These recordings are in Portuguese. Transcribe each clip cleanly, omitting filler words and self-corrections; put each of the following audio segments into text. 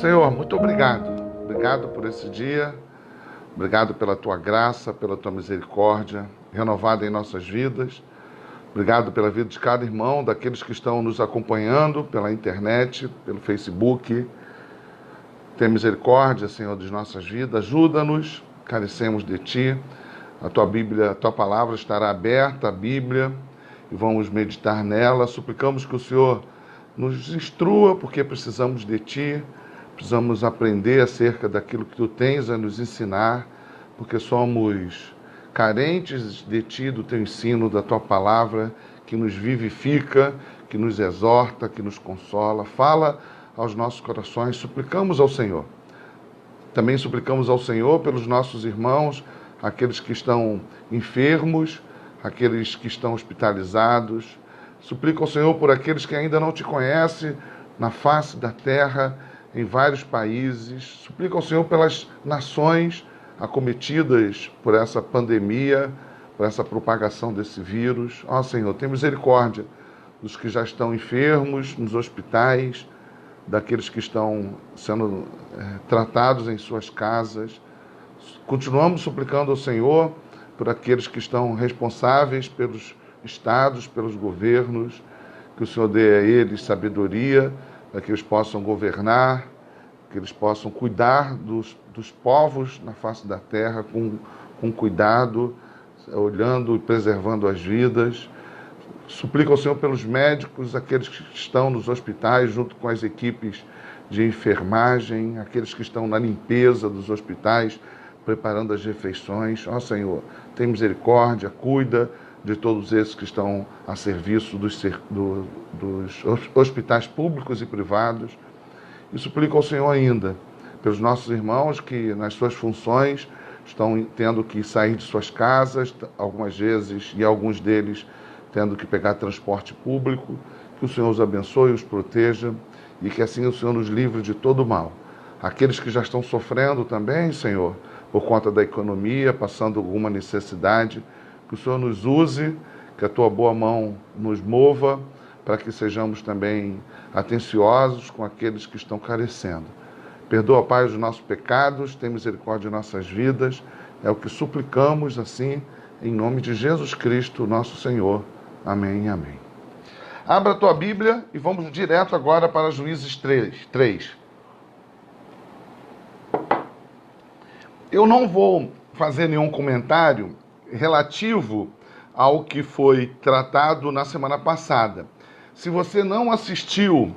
Senhor, muito obrigado. Obrigado por esse dia. Obrigado pela tua graça, pela tua misericórdia renovada em nossas vidas. Obrigado pela vida de cada irmão, daqueles que estão nos acompanhando pela internet, pelo Facebook. Tenha misericórdia, Senhor, de nossas vidas. Ajuda-nos, carecemos de Ti. A Tua Bíblia, a Tua Palavra estará aberta, a Bíblia, e vamos meditar nela. Suplicamos que o Senhor nos instrua, porque precisamos de Ti. Precisamos aprender acerca daquilo que Tu tens a nos ensinar, porque somos carentes de Ti, do Teu ensino, da Tua Palavra, que nos vivifica, que nos exorta, que nos consola. Fala aos nossos corações, suplicamos ao Senhor. Também suplicamos ao Senhor pelos nossos irmãos, aqueles que estão enfermos, aqueles que estão hospitalizados. Suplico ao Senhor por aqueles que ainda não Te conhecem na face da terra, em vários países. Suplico ao Senhor pelas nações acometidas por essa pandemia, por essa propagação desse vírus. Ó Senhor, tem misericórdia dos que já estão enfermos nos hospitais, daqueles que estão sendo tratados em suas casas. Continuamos suplicando ao Senhor por aqueles que estão responsáveis pelos estados, pelos governos, que o Senhor dê a eles sabedoria, para que eles possam governar, que eles possam cuidar dos povos na face da terra com cuidado, olhando e preservando as vidas. Suplico ao Senhor pelos médicos, aqueles que estão nos hospitais, junto com as equipes de enfermagem, aqueles que estão na limpeza dos hospitais, preparando as refeições. Ó Senhor, tem misericórdia, cuida de todos esses que estão a serviço dos hospitais públicos e privados. E suplico ao Senhor ainda pelos nossos irmãos que, nas suas funções, estão tendo que sair de suas casas, algumas vezes, e alguns deles tendo que pegar transporte público. Que o Senhor os abençoe, os proteja, e que assim o Senhor nos livre de todo o mal. Aqueles que já estão sofrendo também, Senhor, por conta da economia, passando alguma necessidade, que o Senhor nos use, que a Tua boa mão nos mova, para que sejamos também atenciosos com aqueles que estão carecendo. Perdoa, Pai, os nossos pecados, tem misericórdia de nossas vidas, é o que suplicamos assim, em nome de Jesus Cristo, nosso Senhor. Amém e amém. Abra a tua Bíblia e vamos direto agora para Juízes 3. Eu não vou fazer nenhum comentário relativo ao que foi tratado na semana passada. Se você não assistiu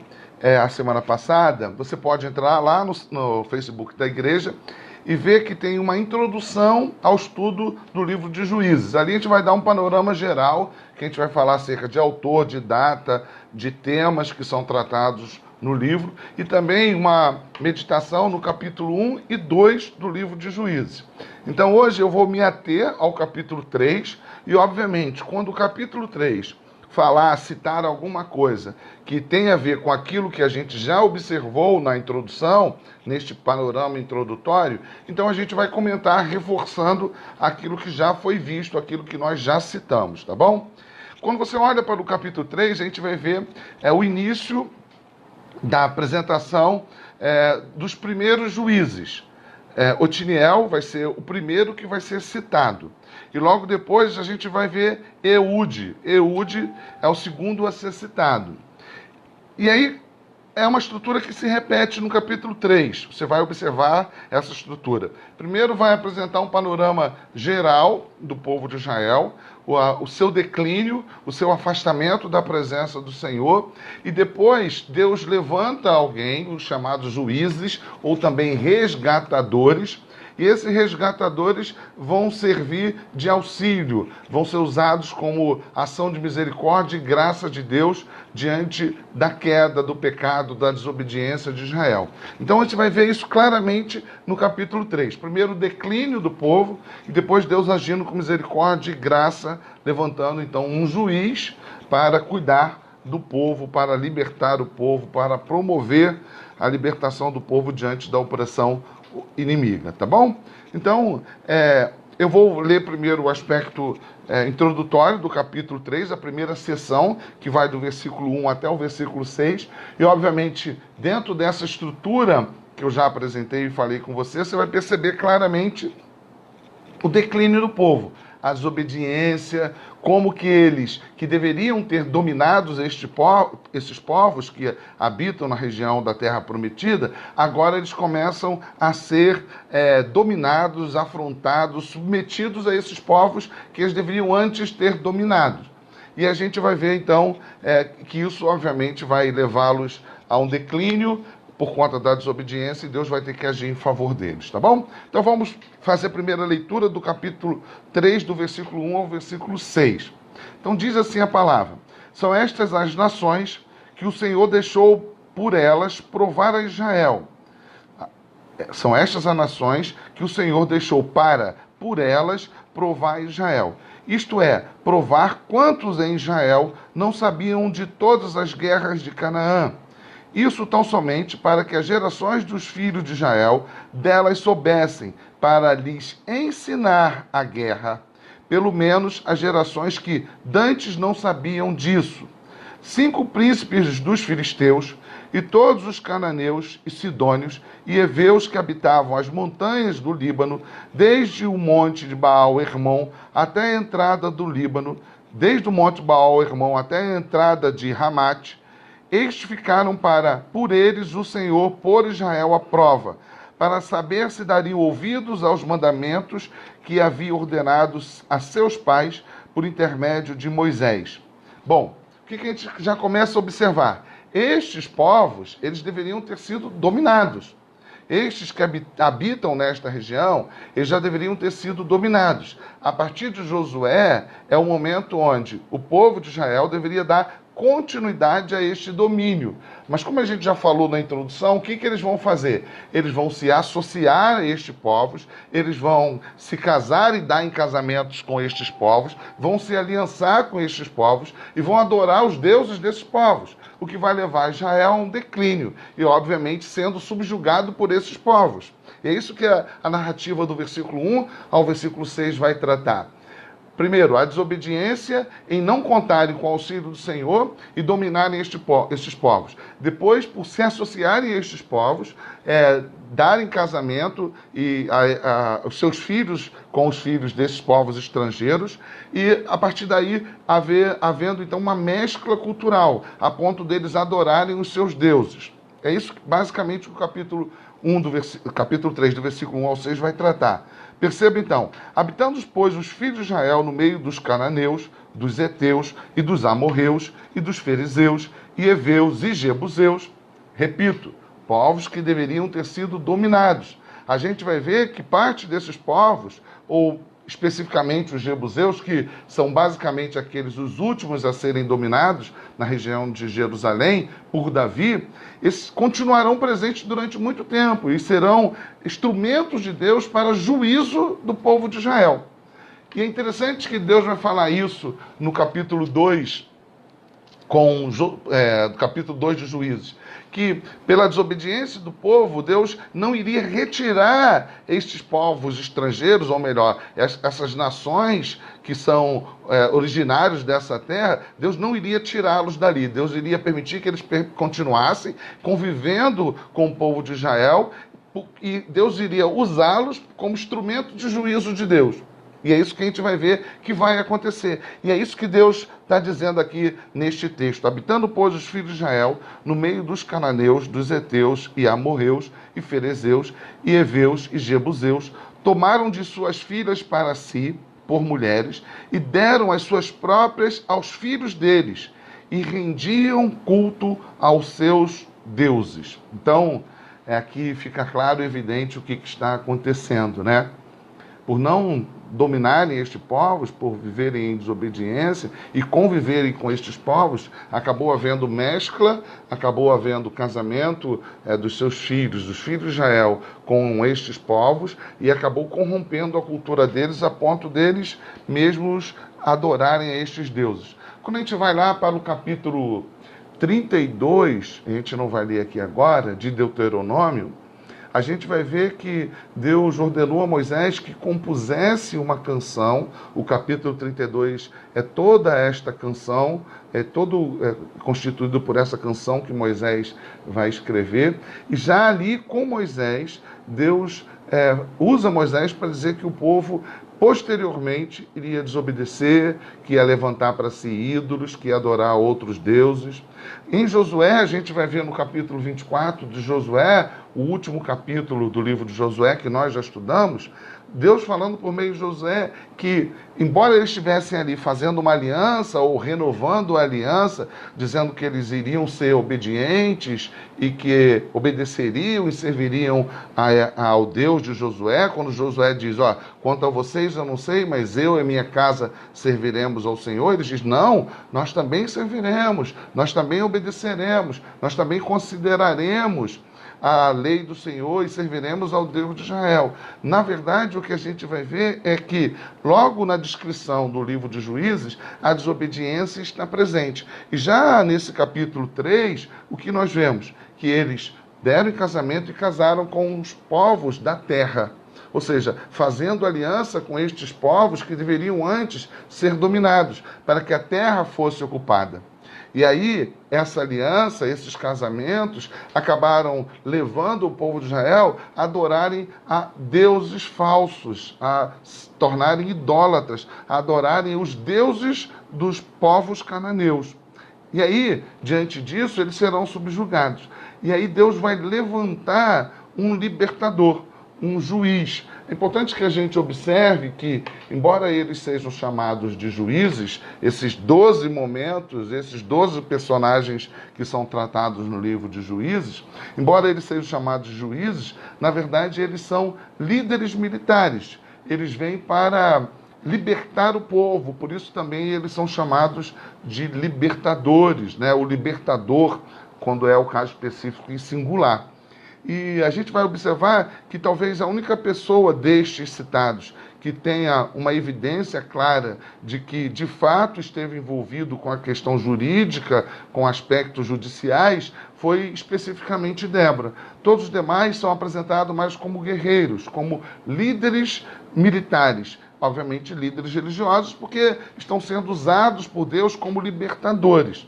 a semana passada, você pode entrar lá no Facebook da igreja e ver que tem uma introdução ao estudo do livro de Juízes. Ali a gente vai dar um panorama geral, que a gente vai falar acerca de autor, de data, de temas que são tratados no livro, e também uma meditação no capítulo 1 e 2 do livro de Juízes. Então hoje eu vou me ater ao capítulo 3, e obviamente quando o capítulo 3 citar alguma coisa que tem a ver com aquilo que a gente já observou na introdução, neste panorama introdutório, então a gente vai comentar reforçando aquilo que já foi visto, aquilo que nós já citamos, tá bom? Quando você olha para o capítulo 3, a gente vai ver o início da apresentação dos primeiros juízes. Otiniel vai ser o primeiro que vai ser citado. E logo depois a gente vai ver Eude. Eude é o segundo a ser citado. E aí é uma estrutura que se repete no capítulo 3. Você vai observar essa estrutura. Primeiro vai apresentar um panorama geral do povo de Israel, o seu declínio, o seu afastamento da presença do Senhor, e depois Deus levanta alguém, os chamados juízes, ou também resgatadores, e esses resgatadores vão servir de auxílio, vão ser usados como ação de misericórdia e graça de Deus diante da queda, do pecado, da desobediência de Israel. Então a gente vai ver isso claramente no capítulo 3. Primeiro o declínio do povo, e depois Deus agindo com misericórdia e graça, levantando então um juiz para cuidar do povo, para libertar o povo, para promover a libertação do povo diante da opressão inimiga, tá bom? Então, eu vou ler primeiro o aspecto introdutório do capítulo 3, a primeira sessão, que vai do versículo 1 até o versículo 6, e obviamente, dentro dessa estrutura que eu já apresentei e falei com você, você vai perceber claramente o declínio do povo, a desobediência, como que eles, que deveriam ter dominados esses povos que habitam na região da Terra Prometida, agora eles começam a ser dominados, afrontados, submetidos a esses povos que eles deveriam antes ter dominados. E a gente vai ver, então, que isso, obviamente, vai levá-los a um declínio por conta da desobediência, e Deus vai ter que agir em favor deles, tá bom? Então vamos fazer a primeira leitura do capítulo 3, do versículo 1 ao versículo 6. Então diz assim a palavra: são estas as nações que o Senhor deixou por elas provar a Israel. São estas as nações que o Senhor deixou para, por elas, provar a Israel. Isto é, provar quantos em Israel não sabiam de todas as guerras de Canaã. Isso tão somente para que as gerações dos filhos de Israel delas soubessem, para lhes ensinar a guerra, pelo menos as gerações que dantes não sabiam disso. 5 príncipes dos filisteus, e todos os cananeus e sidônios e heveus que habitavam as montanhas do Líbano, desde o monte de Baal-Hermon até a entrada do Líbano, desde o monte Baal-Hermon até a entrada de Ramate, estes ficaram para, por eles, o Senhor pôr Israel à prova, para saber se dariam ouvidos aos mandamentos que havia ordenado a seus pais por intermédio de Moisés. Bom, o que a gente já começa a observar? Estes povos, eles deveriam ter sido dominados. Estes que habitam nesta região, eles já deveriam ter sido dominados. A partir de Josué, é o momento onde o povo de Israel deveria dar continuidade a este domínio. Mas como a gente já falou na introdução, o que eles vão fazer? Eles vão se associar a estes povos, eles vão se casar e dar em casamentos com estes povos, vão se aliançar com estes povos e vão adorar os deuses desses povos, o que vai levar Israel a um declínio e, obviamente, sendo subjugado por esses povos. E é isso que a narrativa do versículo 1 ao versículo 6 vai tratar. Primeiro, a desobediência em não contarem com o auxílio do Senhor e dominarem estes povos. Depois, por se associarem a estes povos, darem casamento e os seus filhos com os filhos desses povos estrangeiros, e a partir daí havendo então uma mescla cultural, a ponto deles adorarem os seus deuses. É isso basicamente o capítulo 3, do versículo 1 ao 6 vai tratar. Perceba então: habitando, pois, os filhos de Israel no meio dos cananeus, dos heteus e dos amorreus e dos fariseus e heveus e jebuseus, repito, povos que deveriam ter sido dominados. A gente vai ver que parte desses povos, ou especificamente os jebuseus, que são basicamente os últimos a serem dominados na região de Jerusalém por Davi, esses continuarão presentes durante muito tempo e serão instrumentos de Deus para juízo do povo de Israel. E é interessante que Deus vai falar isso no capítulo 2, capítulo 2 de Juízes, que pela desobediência do povo, Deus não iria retirar estes povos estrangeiros, ou melhor, essas nações que são originários dessa terra, Deus não iria tirá-los dali. Deus iria permitir que eles continuassem convivendo com o povo de Israel, e Deus iria usá-los como instrumento de juízo de Deus. E é isso que a gente vai ver que vai acontecer. E é isso que Deus está dizendo aqui neste texto. Habitando, pois, os filhos de Israel no meio dos cananeus, dos heteus e amorreus e ferezeus e heveus e jebuseus, tomaram de suas filhas para si por mulheres e deram as suas próprias aos filhos deles e rendiam culto aos seus deuses. Então, aqui fica claro e evidente o que está acontecendo, né? Por não dominarem estes povos, por viverem em desobediência e conviverem com estes povos, acabou havendo mescla, acabou havendo casamento dos seus filhos, dos filhos de Israel, com estes povos, e acabou corrompendo a cultura deles a ponto deles mesmos adorarem a estes deuses. Quando a gente vai lá para o capítulo 32, a gente não vai ler aqui agora, de Deuteronômio, a gente vai ver que Deus ordenou a Moisés que compusesse uma canção. O capítulo 32 é toda esta canção, constituído por essa canção que Moisés vai escrever. E já ali com Moisés, Deus usa Moisés para dizer que o povo posteriormente iria desobedecer, que ia levantar para si ídolos, que ia adorar outros deuses. Em Josué, a gente vai ver no capítulo 24 de Josué, o último capítulo do livro de Josué, que nós já estudamos, Deus falando por meio de Josué que, embora eles estivessem ali fazendo uma aliança ou renovando a aliança, dizendo que eles iriam ser obedientes e que obedeceriam e serviriam ao Deus de Josué, quando Josué diz, quanto a vocês eu não sei, mas eu e minha casa serviremos ao Senhor, eles dizem, não, nós também serviremos, nós também obedeceremos, nós também consideraremos a lei do Senhor e serviremos ao Deus de Israel. Na verdade, o que a gente vai ver é que, logo na descrição do livro de Juízes, a desobediência está presente. E já nesse capítulo 3, o que nós vemos? Que eles deram em casamento e casaram com os povos da terra. Ou seja, fazendo aliança com estes povos que deveriam antes ser dominados, para que a terra fosse ocupada. E aí, essa aliança, esses casamentos, acabaram levando o povo de Israel a adorarem a deuses falsos, a se tornarem idólatras, a adorarem os deuses dos povos cananeus. E aí, diante disso, eles serão subjugados. E aí Deus vai levantar um libertador, um juiz. É importante que a gente observe que, embora eles sejam chamados de juízes, esses 12 momentos, esses 12 personagens que são tratados no livro de Juízes, embora eles sejam chamados de juízes, na verdade eles são líderes militares. Eles vêm para libertar o povo, por isso também eles são chamados de libertadores, né? O libertador, quando é o caso específico e singular. E a gente vai observar que talvez a única pessoa destes citados que tenha uma evidência clara de que, de fato, esteve envolvido com a questão jurídica, com aspectos judiciais, foi especificamente Débora. Todos os demais são apresentados mais como guerreiros, como líderes militares. Obviamente, líderes religiosos, porque estão sendo usados por Deus como libertadores.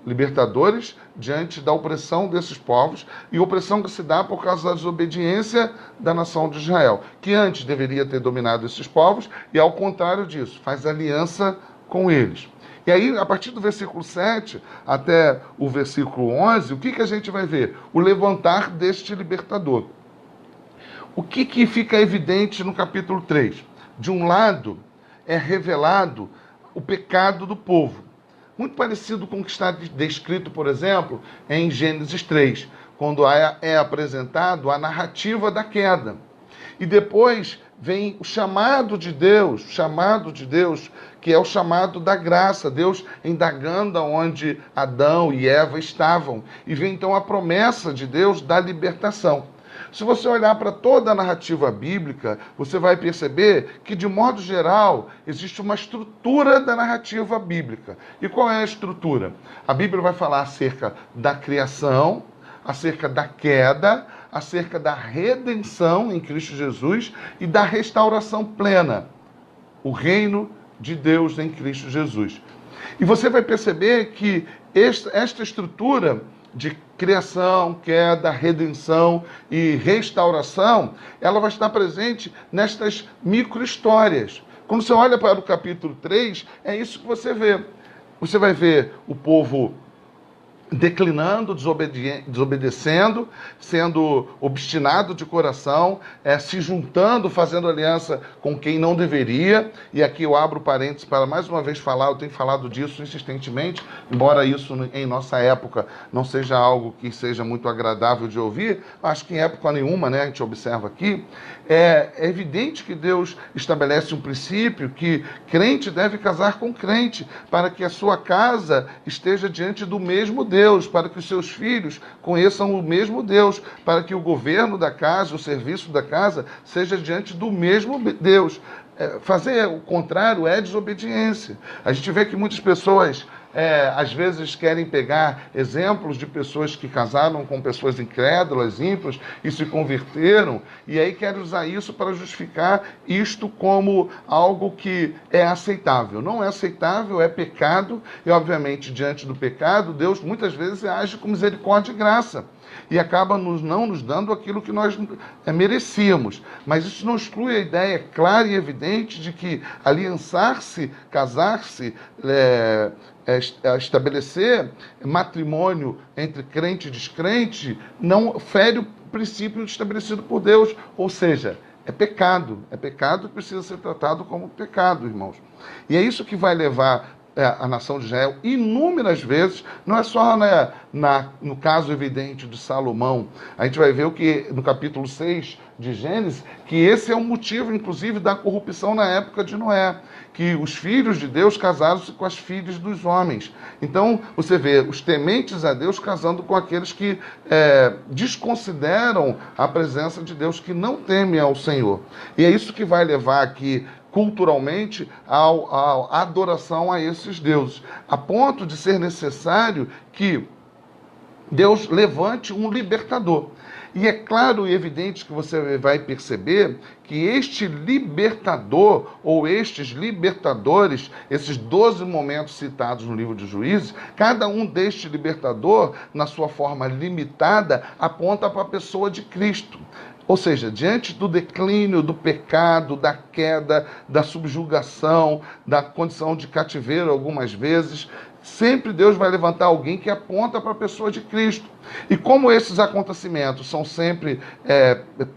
Libertadores diante da opressão desses povos, e opressão que se dá por causa da desobediência da nação de Israel, que antes deveria ter dominado esses povos, e ao contrário disso, faz aliança com eles. E aí, a partir do versículo 7 até o versículo 11, o que a gente vai ver? O levantar deste libertador. O que fica evidente no capítulo 3? De um lado, é revelado o pecado do povo. Muito parecido com o que está descrito, por exemplo, em Gênesis 3, quando é apresentado a narrativa da queda. E depois vem o chamado de Deus, que é o chamado da graça, Deus indagando onde Adão e Eva estavam. E vem então a promessa de Deus da libertação. Se você olhar para toda a narrativa bíblica, você vai perceber que, de modo geral, existe uma estrutura da narrativa bíblica. E qual é a estrutura? A Bíblia vai falar acerca da criação, acerca da queda, acerca da redenção em Cristo Jesus e da restauração plena, o reino de Deus em Cristo Jesus. E você vai perceber que esta estrutura de criação, queda, redenção e restauração, ela vai estar presente nestas micro-histórias. Quando você olha para o capítulo 3, é isso que você vê. Você vai ver o povo declinando, desobedecendo, sendo obstinado de coração, se juntando, fazendo aliança com quem não deveria. E aqui eu abro parênteses para mais uma vez falar, eu tenho falado disso insistentemente, embora isso em nossa época não seja algo que seja muito agradável de ouvir, acho que em época nenhuma, né, a gente observa aqui, é evidente que Deus estabelece um princípio que crente deve casar com crente, para que a sua casa esteja diante do mesmo Deus, para que os seus filhos conheçam o mesmo Deus, para que o governo da casa, o serviço da casa, seja diante do mesmo Deus. Fazer o contrário é desobediência. A gente vê que muitas pessoas às vezes querem pegar exemplos de pessoas que casaram com pessoas incrédulas, ímpios, e se converteram, e aí querem usar isso para justificar isto como algo que é aceitável. Não é aceitável, é pecado, e obviamente diante do pecado, Deus muitas vezes age com misericórdia e graça, e acaba não nos dando aquilo que nós merecíamos. Mas isso não exclui a ideia clara e evidente de que aliançar-se, casar-se, estabelecer matrimônio entre crente e descrente não fere o princípio estabelecido por Deus, ou seja, é pecado que precisa ser tratado como pecado, irmãos. E é isso que vai levar a nação de Israel inúmeras vezes, não é só no caso evidente de Salomão. A gente vai ver o que no capítulo 6 de Gênesis, que esse é o motivo, inclusive, da corrupção na época de Noé, que os filhos de Deus casaram-se com as filhas dos homens. Então, você vê os tementes a Deus casando com aqueles que desconsideram a presença de Deus, que não temem ao Senhor. E é isso que vai levar aqui culturalmente a adoração a esses deuses, a ponto de ser necessário que Deus levante um libertador. E é claro e evidente que você vai perceber que este libertador, ou estes libertadores, esses 12 momentos citados no livro de Juízes, cada um deste libertador, na sua forma limitada, aponta para a pessoa de Cristo. Ou seja, diante do declínio, do pecado, da queda, da subjugação, da condição de cativeiro algumas vezes, sempre Deus vai levantar alguém que aponta para a pessoa de Cristo. E como esses acontecimentos são sempre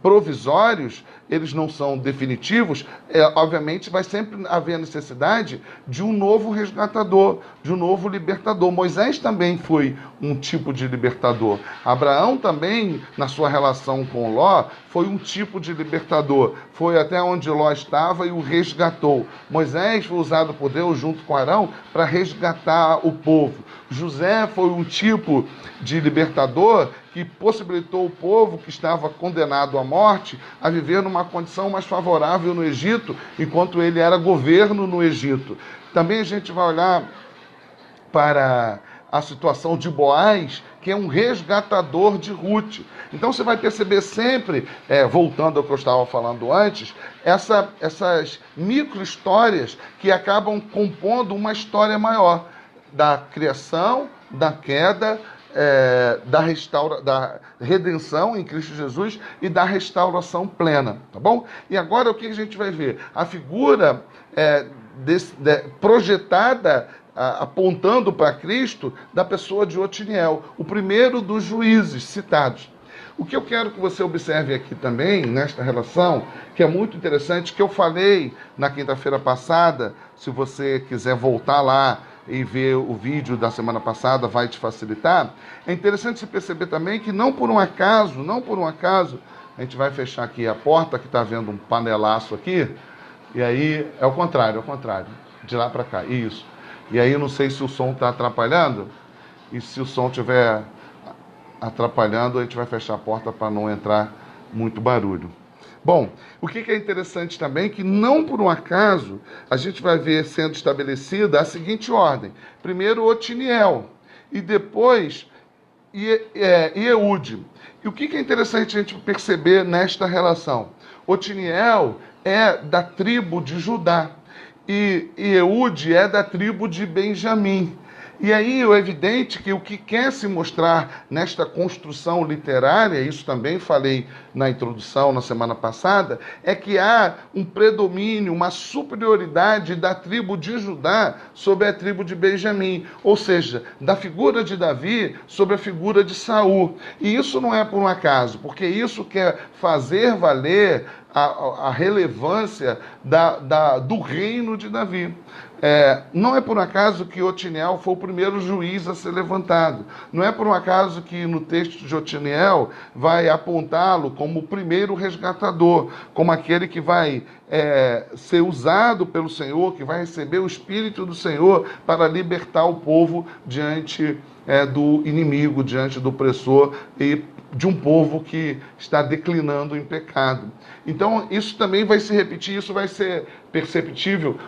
provisórios, eles não são definitivos, obviamente vai sempre haver a necessidade de um novo resgatador, de um novo libertador. Moisés também foi um tipo de libertador. Abraão também, na sua relação com Ló, foi um tipo de libertador. Foi até onde Ló estava e o resgatou. Moisés foi usado por Deus junto com Arão para resgatar o povo. José foi um tipo de libertador que possibilitou o povo que estava condenado à morte a viver numa condição mais favorável no Egito, enquanto ele era governo no Egito. Também a gente vai olhar para a situação de Boaz, que é um resgatador de Ruth. Então você vai perceber sempre, voltando ao que eu estava falando antes, essas micro-histórias que acabam compondo uma história maior da criação, da queda, da redenção em Cristo Jesus e da restauração plena, tá bom? E agora o que a gente vai ver? A figura projetada, apontando para Cristo, da pessoa de Otiniel, o primeiro dos juízes citados. O que eu quero que você observe aqui também, nesta relação, que é muito interessante, que eu falei na quinta-feira passada, se você quiser voltar lá e ver o vídeo da semana passada, vai te facilitar. É interessante se perceber também que não por um acaso, a gente vai fechar aqui a porta, que está vendo um panelaço aqui, e aí é o contrário, de lá para cá, isso. E aí eu não sei se o som está atrapalhando, e se o som estiver atrapalhando, a gente vai fechar a porta para não entrar muito barulho. Bom, o que é interessante também é que não por um acaso a gente vai ver sendo estabelecida a seguinte ordem. Primeiro Otiniel e depois Ehud. E o que é interessante a gente perceber nesta relação? Otiniel é da tribo de Judá e Ehud é da tribo de Benjamim. E aí é evidente que o que quer se mostrar nesta construção literária, isso também falei na introdução na semana passada, é que há um predomínio, uma superioridade da tribo de Judá sobre a tribo de Benjamim, ou seja, da figura de Davi sobre a figura de Saul. E isso não é por um acaso, porque isso quer fazer valer a relevância do reino de Davi. Não é por um acaso que Otiniel foi o primeiro juiz a ser levantado. Não é por um acaso que no texto de Otiniel vai apontá-lo como o primeiro resgatador, como aquele que vai ser usado pelo Senhor, que vai receber o Espírito do Senhor para libertar o povo diante do inimigo, diante do opressor e de um povo que está declinando em pecado. Então, isso também vai se repetir, isso vai ser perceptível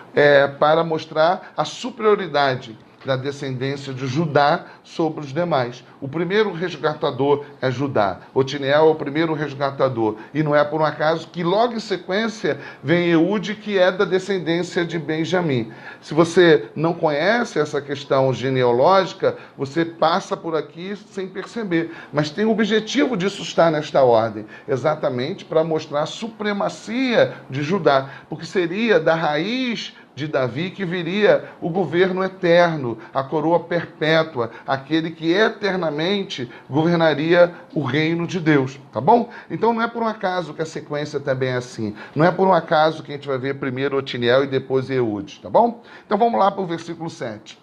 para mostrar a superioridade da descendência de Judá sobre os demais. O primeiro resgatador é Judá. Otiniel é o primeiro resgatador. E não é por um acaso que logo em sequência vem Eude, que é da descendência de Benjamim. Se você não conhece essa questão genealógica, você passa por aqui sem perceber. Mas tem o objetivo disso estar nesta ordem, exatamente para mostrar a supremacia de Judá, porque seria da raiz de Davi que viria o governo eterno, a coroa perpétua, aquele que eternamente governaria o reino de Deus, tá bom? Então não é por um acaso que a sequência também é assim, não é por um acaso que a gente vai ver primeiro Otiniel e depois Eude, tá bom? Então vamos lá para o versículo 7.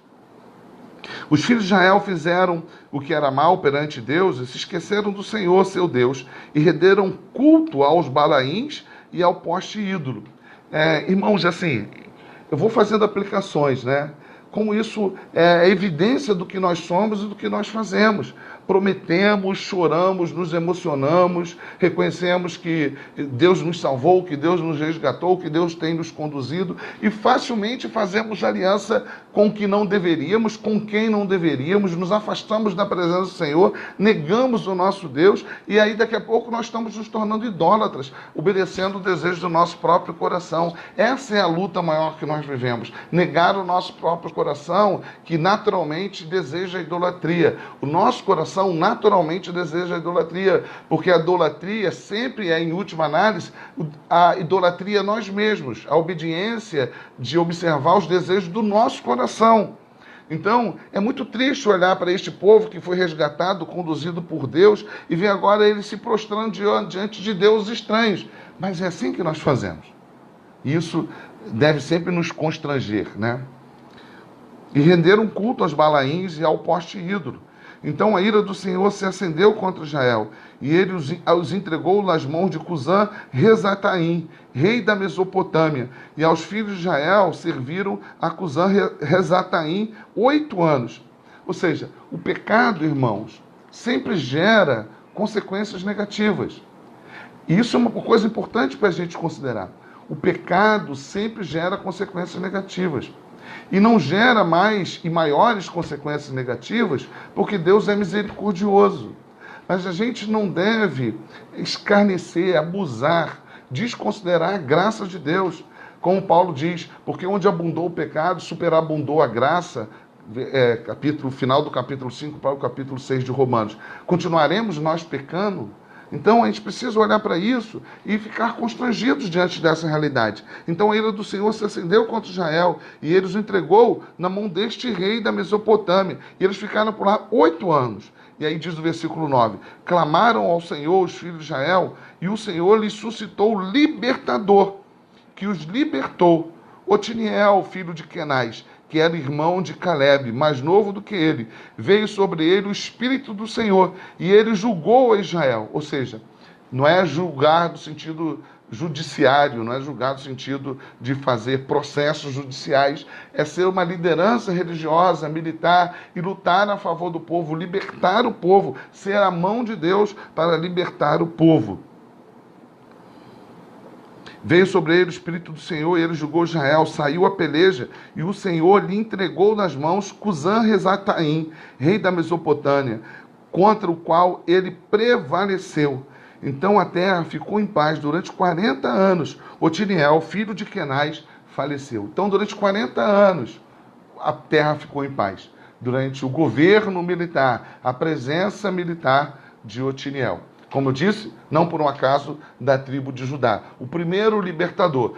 Os filhos de Israel fizeram o que era mal perante Deus e se esqueceram do Senhor, seu Deus, e renderam culto aos Balaíns e ao poste ídolo. Irmãos, assim, eu vou fazendo aplicações, né? Como isso é evidência do que nós somos e do que nós fazemos. Prometemos, choramos, nos emocionamos, reconhecemos que Deus nos salvou, que Deus nos resgatou, que Deus tem nos conduzido e facilmente fazemos aliança com o que não deveríamos, com quem não deveríamos, nos afastamos da presença do Senhor, negamos o nosso Deus e aí daqui a pouco nós estamos nos tornando idólatras, obedecendo o desejo do nosso próprio coração. Essa é a luta maior que nós vivemos, negar o nosso próprio coração que naturalmente deseja a idolatria. O nosso coração naturalmente deseja a idolatria, porque a idolatria sempre é, em última análise, a idolatria a nós mesmos, a obediência de observar os desejos do nosso coração. Então, é muito triste olhar para este povo que foi resgatado, conduzido por Deus, e ver agora ele se prostrando diante de deuses estranhos. Mas é assim que nós fazemos. Isso deve sempre nos constranger, né? E renderam culto aos Balaíns e ao poste ídolo. Então a ira do Senhor se acendeu contra Israel, e ele os entregou nas mãos de Cusã Rezataim, rei da Mesopotâmia, e aos filhos de Israel serviram a Cusã Rezataim 8 anos. Ou seja, o pecado, irmãos, sempre gera consequências negativas. E isso é uma coisa importante para a gente considerar. O pecado sempre gera consequências negativas. E não gera mais e maiores consequências negativas, porque Deus é misericordioso. Mas a gente não deve escarnecer, abusar, desconsiderar a graça de Deus. Como Paulo diz, porque onde abundou o pecado, superabundou a graça, final do capítulo 5 para o capítulo 6 de Romanos. Continuaremos nós pecando? Então a gente precisa olhar para isso e ficar constrangidos diante dessa realidade. Então a ira do Senhor se acendeu contra Israel e ele os entregou na mão deste rei da Mesopotâmia. E eles ficaram por lá 8 anos. E aí diz o versículo 9: clamaram ao Senhor os filhos de Israel e o Senhor lhes suscitou libertador, que os libertou. Otiniel, filho de Kenaz, que era irmão de Caleb, mais novo do que ele, veio sobre ele o Espírito do Senhor, e ele julgou a Israel. Ou seja, não é julgar no sentido judiciário, não é julgar no sentido de fazer processos judiciais, é ser uma liderança religiosa, militar, e lutar a favor do povo, libertar o povo, ser a mão de Deus para libertar o povo. Veio sobre ele o Espírito do Senhor, e ele julgou Israel, saiu a peleja, e o Senhor lhe entregou nas mãos Cusã Rezataim, rei da Mesopotâmia, contra o qual ele prevaleceu. Então a terra ficou em paz durante 40 anos. Otiniel, filho de Kenaz, faleceu. Então durante 40 anos a terra ficou em paz. Durante o governo militar, a presença militar de Otiniel. Como eu disse, não por um acaso, da tribo de Judá. O primeiro libertador.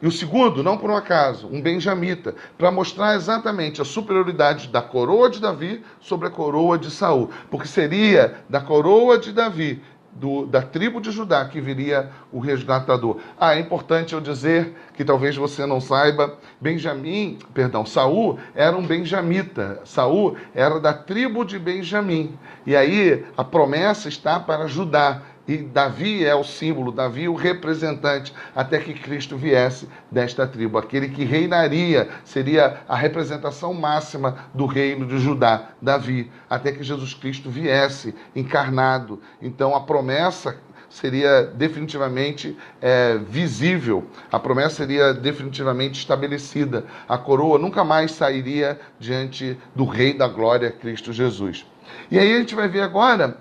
E o segundo, não por um acaso, um benjamita, para mostrar exatamente a superioridade da coroa de Davi sobre a coroa de Saul. Porque seria da coroa de Davi, da tribo de Judá, que viria o resgatador. É importante eu dizer, que talvez você não saiba, Saul era um benjamita. Saul era da tribo de Benjamim. E aí a promessa está para Judá. E Davi é o símbolo, Davi o representante, até que Cristo viesse desta tribo. Aquele que reinaria, seria a representação máxima do reino de Judá, Davi, até que Jesus Cristo viesse encarnado. Então a promessa seria definitivamente visível, a promessa seria definitivamente estabelecida. A coroa nunca mais sairia diante do Rei da Glória, Cristo Jesus. E aí a gente vai ver agora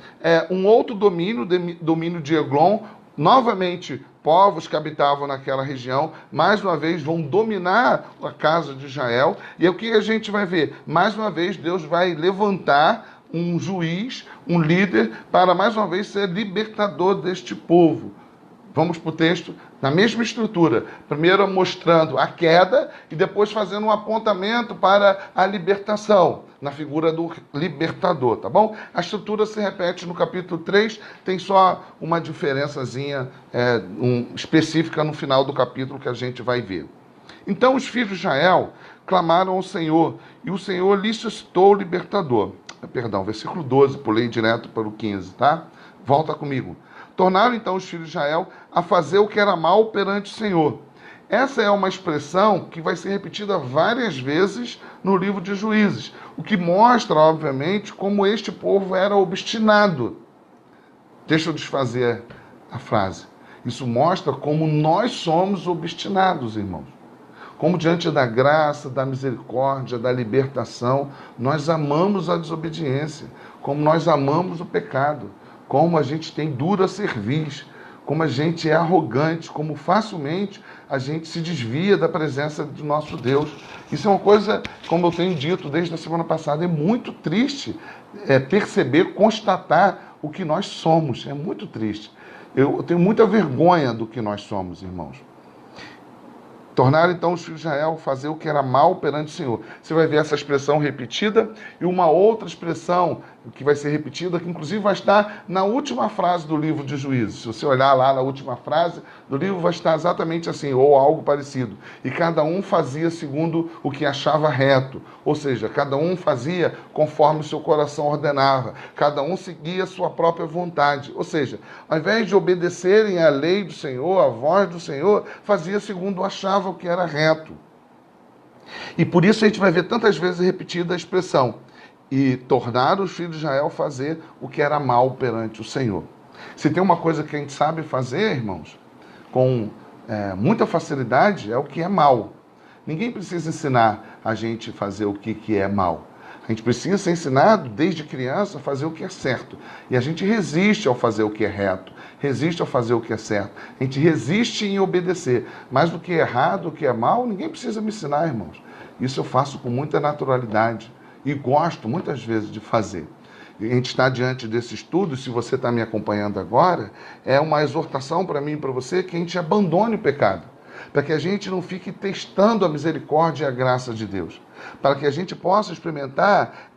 um outro domínio de Eglon. Novamente, povos que habitavam naquela região, mais uma vez, vão dominar a casa de Israel. E o que a gente vai ver? Mais uma vez, Deus vai levantar um juiz, um líder, para mais uma vez ser libertador deste povo. Vamos para o texto, na mesma estrutura. Primeiro mostrando a queda e depois fazendo um apontamento para a libertação, na figura do libertador, tá bom? A estrutura se repete no capítulo 3, tem só uma diferençazinha específica no final do capítulo que a gente vai ver. Então os filhos de Israel clamaram ao Senhor, e o Senhor lhes suscitou o libertador. Perdão, versículo 12, pulei direto para o 15, tá? Volta comigo. Tornaram então os filhos de Israel a fazer o que era mal perante o Senhor. Essa é uma expressão que vai ser repetida várias vezes no livro de Juízes, o que mostra, obviamente, como este povo era obstinado. Deixa eu desfazer a frase. Isso mostra como nós somos obstinados, irmãos. Como diante da graça, da misericórdia, da libertação, nós amamos a desobediência, como nós amamos o pecado, como a gente tem dura cerviz, como a gente é arrogante, como facilmente a gente se desvia da presença do nosso Deus. Isso é uma coisa, como eu tenho dito desde a semana passada, é muito triste perceber, constatar o que nós somos. É muito triste. Eu tenho muita vergonha do que nós somos, irmãos. Tornaram então os filhos de Israel fazer o que era mal perante o Senhor. Você vai ver essa expressão repetida e uma outra expressão que vai ser repetida, que inclusive vai estar na última frase do livro de Juízes. Se você olhar lá na última frase do livro, vai estar exatamente assim, ou algo parecido. E cada um fazia segundo o que achava reto. Ou seja, cada um fazia conforme o seu coração ordenava. Cada um seguia a sua própria vontade. Ou seja, ao invés de obedecerem à lei do Senhor, à voz do Senhor, fazia segundo achava o que era reto. E por isso a gente vai ver tantas vezes repetida a expressão: e tornaram os filhos de Israel fazer o que era mal perante o Senhor. Se tem uma coisa que a gente sabe fazer, irmãos, com muita facilidade, é o que é mal. Ninguém precisa ensinar a gente a fazer o que é mal. A gente precisa ser ensinado, desde criança, a fazer o que é certo. E a gente resiste ao fazer o que é reto, resiste ao fazer o que é certo. A gente resiste em obedecer. Mas o que é errado, o que é mal, ninguém precisa me ensinar, irmãos. Isso eu faço com muita naturalidade e gosto, muitas vezes, de fazer. A gente está diante desse estudo, se você está me acompanhando agora, é uma exortação para mim e para você que a gente abandone o pecado, para que a gente não fique testando a misericórdia e a graça de Deus, para que a gente possa experimentar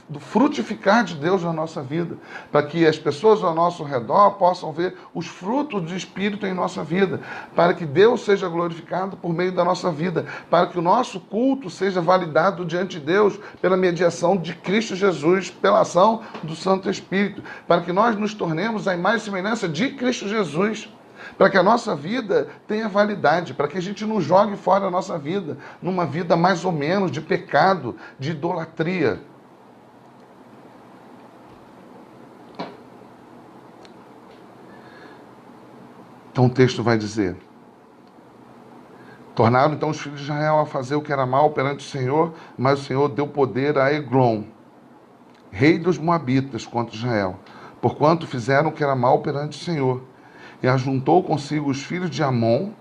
do frutificar de Deus na nossa vida, para que as pessoas ao nosso redor possam ver os frutos do Espírito em nossa vida, para que Deus seja glorificado por meio da nossa vida, para que o nosso culto seja validado diante de Deus pela mediação de Cristo Jesus, pela ação do Santo Espírito, para que nós nos tornemos a imagem e semelhança de Cristo Jesus, para que a nossa vida tenha validade, para que a gente não jogue fora a nossa vida numa vida mais ou menos de pecado, de idolatria. Então o texto vai dizer: tornaram então os filhos de Israel a fazer o que era mal perante o Senhor, mas o Senhor deu poder a Eglon, rei dos Moabitas, contra Israel, porquanto fizeram o que era mal perante o Senhor. E ajuntou consigo os filhos de Amon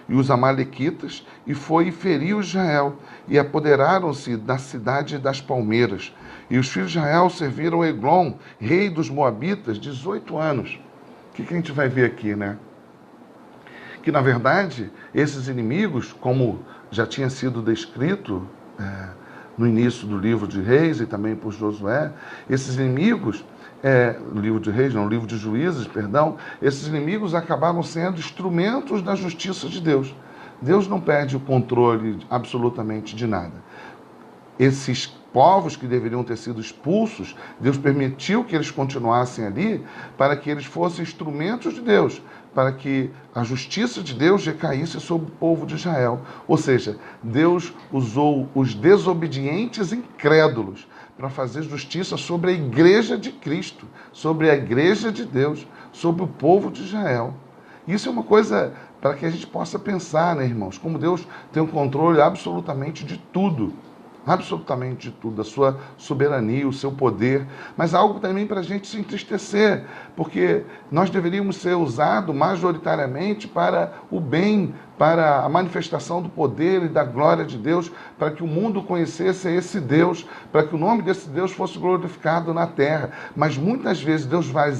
e os amalequitas, e foi e feriu Israel, e apoderaram-se da cidade das palmeiras. E os filhos de Israel serviram Eglon, rei dos Moabitas, 18 anos. O que a gente vai ver aqui, né? Que, na verdade, esses inimigos, como já tinha sido descrito no início do livro de Reis e também por Josué, esses inimigos, no livro de Reis, não, no livro de Juízes, perdão, esses inimigos acabaram sendo instrumentos da justiça de Deus. Deus não perde o controle absolutamente de nada. Esses povos que deveriam ter sido expulsos, Deus permitiu que eles continuassem ali para que eles fossem instrumentos de Deus, para que a justiça de Deus recaísse sobre o povo de Israel. Ou seja, Deus usou os desobedientes incrédulos para fazer justiça sobre a igreja de Cristo, sobre a igreja de Deus, sobre o povo de Israel. Isso é uma coisa para que a gente possa pensar, né, irmãos? Como Deus tem o controle absolutamente de tudo. Absolutamente de tudo, a sua soberania, o seu poder, mas algo também para a gente se entristecer, porque nós deveríamos ser usados majoritariamente para o bem, para a manifestação do poder e da glória de Deus, para que o mundo conhecesse esse Deus, para que o nome desse Deus fosse glorificado na terra. Mas muitas vezes Deus vai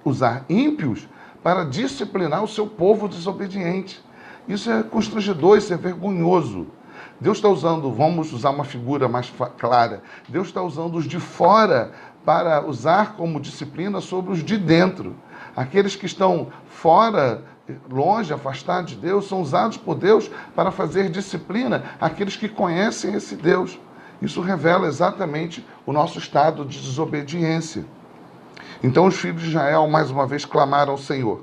usar ímpios para disciplinar o seu povo desobediente. Isso é constrangedor, isso é vergonhoso. Deus está usando, vamos usar uma figura mais clara, Deus está usando os de fora para usar como disciplina sobre os de dentro. Aqueles que estão fora, longe, afastados de Deus, são usados por Deus para fazer disciplina àqueles que conhecem esse Deus. Isso revela exatamente o nosso estado de desobediência. Então os filhos de Israel mais uma vez clamaram ao Senhor,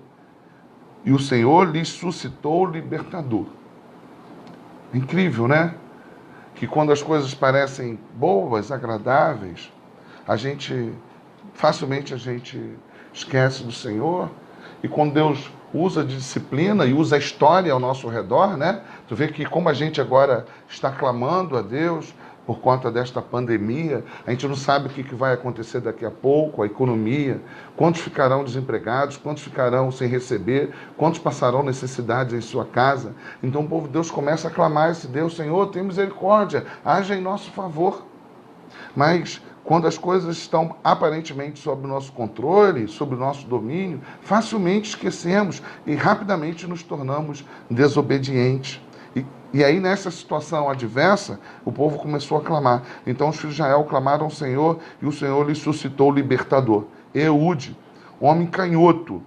e o Senhor lhes suscitou o libertador. Incrível, né? Que quando as coisas parecem boas, agradáveis, facilmente a gente esquece do Senhor. E quando Deus usa de disciplina e usa a história ao nosso redor, né? Tu vê que como a gente agora está clamando a Deus por conta desta pandemia, a gente não sabe o que vai acontecer daqui a pouco, a economia, quantos ficarão desempregados, quantos ficarão sem receber, quantos passarão necessidades em sua casa. Então o povo de Deus começa a clamar a esse Deus: Senhor, tem misericórdia, haja em nosso favor. Mas quando as coisas estão aparentemente sob o nosso controle, sob o nosso domínio, facilmente esquecemos e rapidamente nos tornamos desobedientes. E aí, nessa situação adversa, o povo começou a clamar. Então, os filhos de Israel clamaram ao Senhor, e o Senhor lhes suscitou o libertador, Eude, homem canhoto.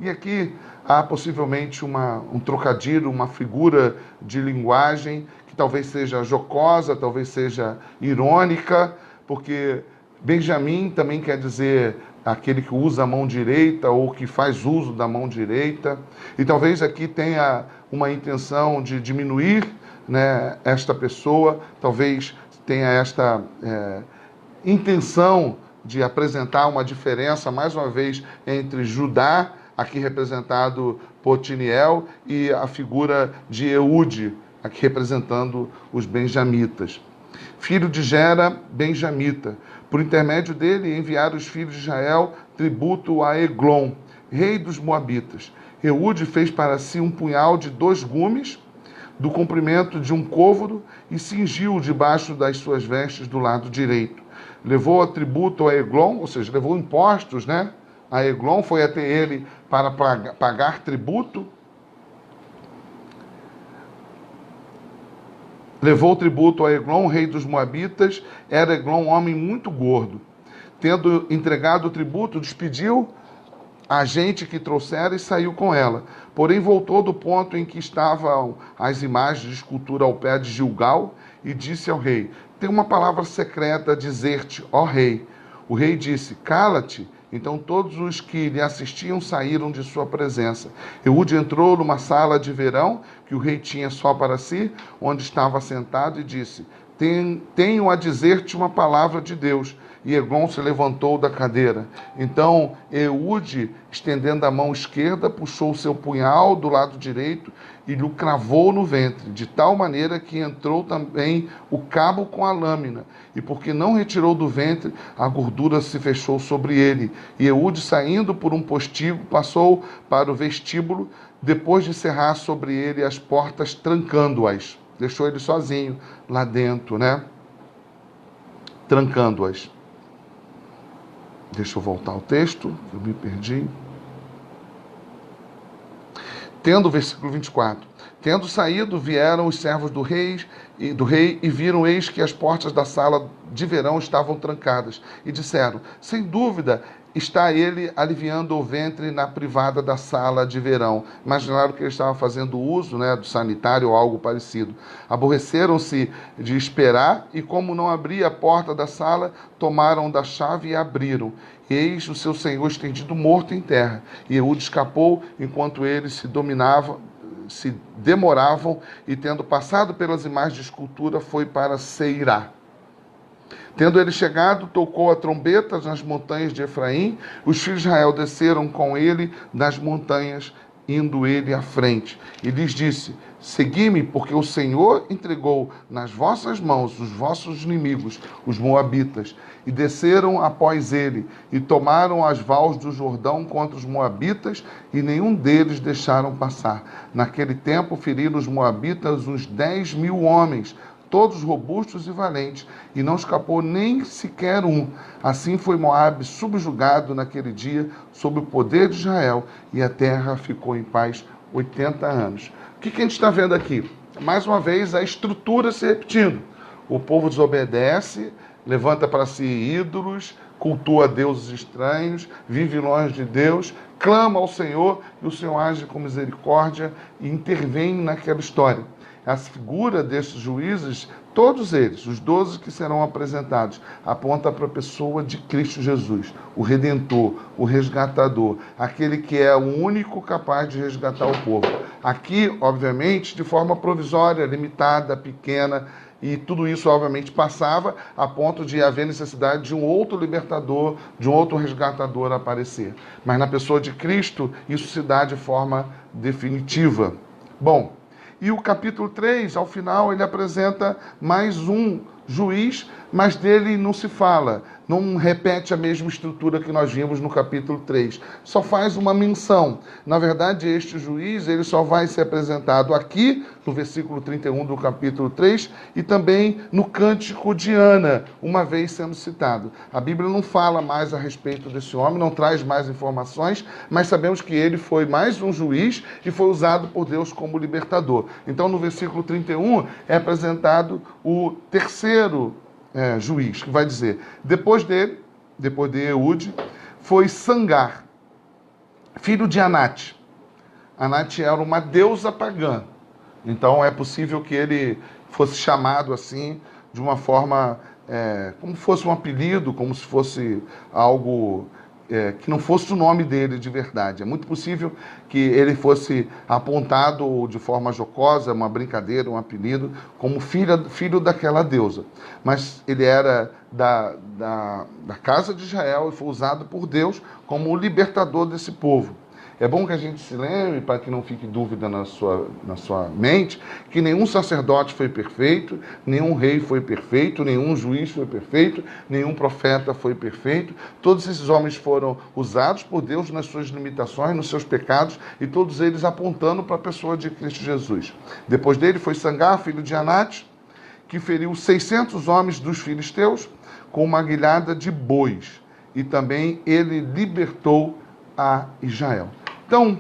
E aqui há possivelmente um trocadilho, uma figura de linguagem que talvez seja jocosa, talvez seja irônica, porque Benjamim também quer dizer aquele que usa a mão direita ou que faz uso da mão direita. E talvez aqui tenha uma intenção de diminuir, né, esta pessoa, talvez tenha esta intenção de apresentar uma diferença, mais uma vez, entre Judá, aqui representado por Otiniel, e a figura de Eude, aqui representando os benjamitas. Filho de Gera, benjamita. Por intermédio dele, enviaram os filhos de Israel tributo a Eglon, rei dos Moabitas. Eude fez para si um punhal de 2 gumes, do comprimento de um côvado, e cingiu debaixo das suas vestes do lado direito. Levou a tributo a Eglon, ou seja, levou impostos, né? A Eglon, foi até ele para pagar tributo. Levou o tributo a Eglon, rei dos Moabitas. Era Eglon um homem muito gordo. Tendo entregado o tributo, despediu a gente que trouxera e saiu com ela. Porém, voltou do ponto em que estavam as imagens de escultura ao pé de Gilgal e disse ao rei: tem uma palavra secreta a dizer-te, ó rei. O rei disse: cala-te. Então todos os que lhe assistiam saíram de sua presença. Eude entrou numa sala de verão que o rei tinha só para si, onde estava sentado, e disse: tenho a dizer-te uma palavra de Deus. E Eglon se levantou da cadeira. Então Eude, estendendo a mão esquerda, puxou o seu punhal do lado direito e lhe cravou no ventre, de tal maneira que entrou também o cabo com a lâmina. E porque não retirou do ventre, a gordura se fechou sobre ele. E Eude, saindo por um postigo, passou para o vestíbulo, depois de cerrar sobre ele as portas, trancando-as. Deixou ele sozinho lá dentro, né? Trancando-as. Deixa eu voltar ao texto, eu me perdi. Tendo, versículo 24. Tendo saído, vieram os servos do rei e viram, eis que as portas da sala de verão estavam trancadas. E disseram: sem dúvida, está ele aliviando o ventre na privada da sala de verão. Imaginaram que ele estava fazendo uso, né, do sanitário ou algo parecido. Aborreceram-se de esperar e, como não abria a porta da sala, tomaram da chave e abriram. Eis o seu senhor estendido morto em terra. E Eude escapou enquanto eles se demoravam, e tendo passado pelas imagens de escultura, foi para Seirá. Tendo ele chegado, tocou a trombeta nas montanhas de Efraim, os filhos de Israel desceram com ele das montanhas, indo ele à frente. E lhes disse: segui-me, porque o Senhor entregou nas vossas mãos os vossos inimigos, os moabitas. E desceram após ele, e tomaram as vals do Jordão contra os moabitas, e nenhum deles deixaram passar. Naquele tempo feriram os moabitas uns 10.000 homens, todos robustos e valentes, e não escapou nem sequer um. Assim foi Moabe subjugado naquele dia, sob o poder de Israel, e a terra ficou em paz 80 anos. O que a gente está vendo aqui? Mais uma vez, a estrutura se repetindo. O povo desobedece, levanta para si ídolos, cultua deuses estranhos, vive longe de Deus, clama ao Senhor, e o Senhor age com misericórdia e intervém naquela história. A figura destes juízes, todos eles, os 12 que serão apresentados, aponta para a pessoa de Cristo Jesus, o Redentor, o resgatador, aquele que é o único capaz de resgatar o povo. Aqui, obviamente, de forma provisória, limitada, pequena, e tudo isso, obviamente, passava a ponto de haver necessidade de um outro libertador, de um outro resgatador aparecer. Mas na pessoa de Cristo, isso se dá de forma definitiva. Bom, e o capítulo 3, ao final, ele apresenta mais um juiz, mas dele não se fala, não repete a mesma estrutura que nós vimos no capítulo 3. Só faz uma menção. Na verdade, este juiz, ele só vai ser apresentado aqui, no versículo 31 do capítulo 3, e também no Cântico de Ana, uma vez sendo citado. A Bíblia não fala mais a respeito desse homem, não traz mais informações, mas sabemos que ele foi mais um juiz e foi usado por Deus como libertador. Então, no versículo 31, é apresentado o terceiro juiz, que vai dizer: depois dele, depois de Eude, foi Sangar, filho de Anate. Anate era uma deusa pagã. Então é possível que ele fosse chamado assim, de uma forma, como se fosse um apelido, como se fosse algo que não fosse o nome dele de verdade. É muito possível que ele fosse apontado de forma jocosa, uma brincadeira, um apelido, como filho daquela deusa. Mas ele era da casa de Israel e foi usado por Deus como o libertador desse povo. É bom que a gente se lembre, para que não fique dúvida na sua mente, que nenhum sacerdote foi perfeito, nenhum rei foi perfeito, nenhum juiz foi perfeito, nenhum profeta foi perfeito. Todos esses homens foram usados por Deus nas suas limitações, nos seus pecados, e todos eles apontando para a pessoa de Cristo Jesus. Depois dele foi Sangar, filho de Anate, que feriu 600 homens dos filisteus com uma guilhada de bois, e também ele libertou a Israel. Então,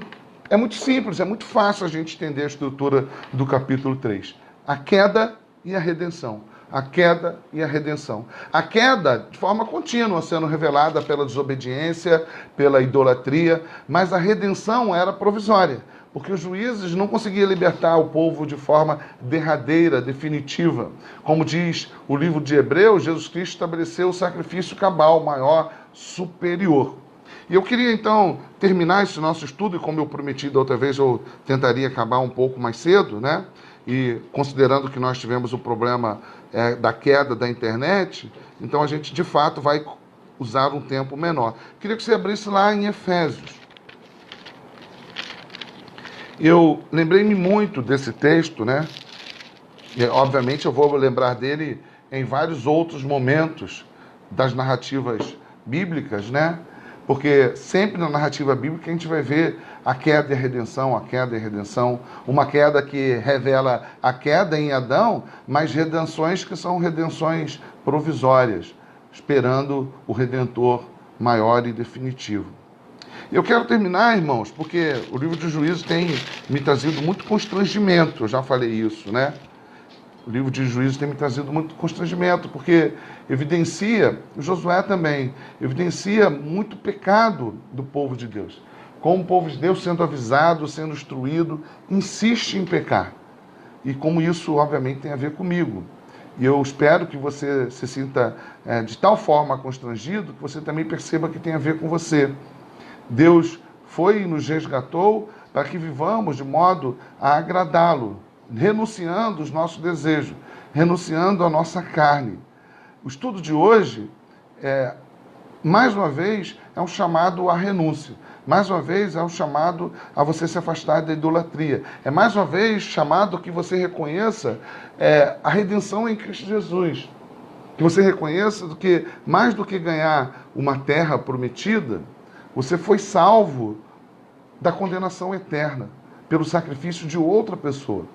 é muito simples, é muito fácil a gente entender a estrutura do capítulo 3. A queda e a redenção. A queda e a redenção. A queda, de forma contínua, sendo revelada pela desobediência, pela idolatria, mas a redenção era provisória, porque os juízes não conseguiam libertar o povo de forma derradeira, definitiva. Como diz o livro de Hebreus, Jesus Cristo estabeleceu o sacrifício cabal, maior, superior. E eu queria, então, terminar esse nosso estudo, e como eu prometi da outra vez, eu tentaria acabar um pouco mais cedo, né? E considerando que nós tivemos o problema da queda da internet, então a gente, de fato, vai usar um tempo menor. Queria que você abrisse lá em Efésios. Eu lembrei-me muito desse texto, né? E, obviamente, eu vou lembrar dele em vários outros momentos das narrativas bíblicas, né? Porque sempre na narrativa bíblica a gente vai ver a queda e a redenção, a queda e a redenção. Uma queda que revela a queda em Adão, mas redenções que são redenções provisórias, esperando o Redentor maior e definitivo. Eu quero terminar, irmãos, porque o livro de Juízes tem me trazido muito constrangimento, eu já falei isso, né? O livro de Juízes tem me trazido muito constrangimento, porque evidencia, Josué também, evidencia muito pecado do povo de Deus. Como o povo de Deus, sendo avisado, sendo instruído, insiste em pecar. E como isso, obviamente, tem a ver comigo. E eu espero que você se sinta de tal forma constrangido, que você também perceba que tem a ver com você. Deus foi e nos resgatou para que vivamos de modo a agradá-lo, renunciando os nossos desejos, renunciando a nossa carne, O estudo de hoje, mais uma vez, é um chamado à renúncia. Mais uma vez, é um chamado a você se afastar da idolatria. É mais uma vez chamado que você reconheça a redenção em Cristo Jesus. Que você reconheça que, mais do que ganhar uma terra prometida, você foi salvo da condenação eterna pelo sacrifício de outra pessoa.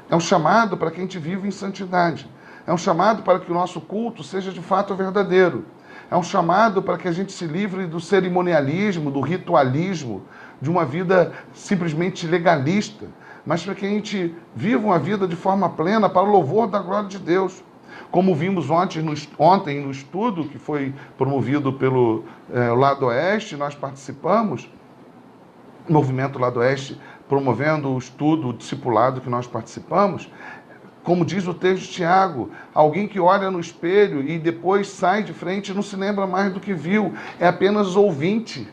É um chamado para que a gente viva em santidade. É um chamado para que o nosso culto seja de fato verdadeiro. É um chamado para que a gente se livre do cerimonialismo, do ritualismo, de uma vida simplesmente legalista, mas para que a gente viva uma vida de forma plena para o louvor da glória de Deus. Como vimos ontem no estudo que foi promovido pelo Lado Oeste, nós participamos, o Movimento Lado Oeste promovendo o estudo, o discipulado que nós participamos. Como diz o texto de Tiago, alguém que olha no espelho e depois sai de frente e não se lembra mais do que viu, é apenas ouvinte